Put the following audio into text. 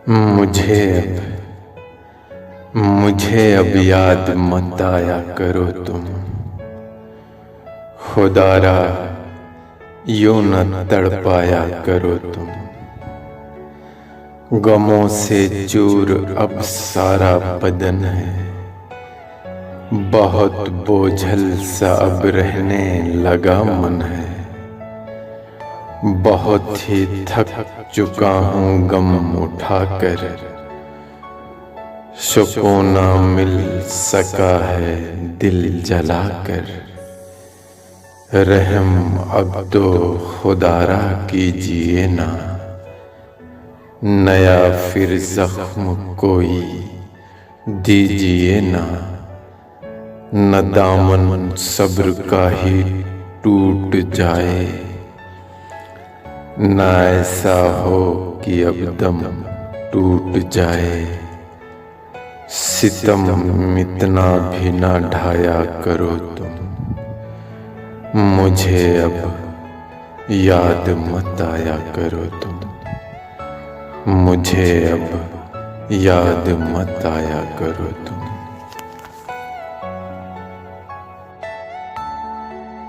मुझे अब याद मत आया करो तुम। खुदारा यूं न तड़पाया करो तुम। गमों से चूर अब सारा बदन है, बहुत बोझल सा अब रहने लगा मन है। बहुत ही थक चुका हूँ गम उठाकर, सुकून ना मिल सका है दिल जलाकर। रहम अब तो खुदारा कीजिए ना, नया फिर जख्म कोई दीजिए ना। न दामन सब्र का ही टूट जाए, न ऐसा हो कि अब दम टूट जाए। सितम इतना भी ना ढाया करो तुम। मुझे अब याद मत आया करो तुम। मुझे अब याद मत आया करो तुम।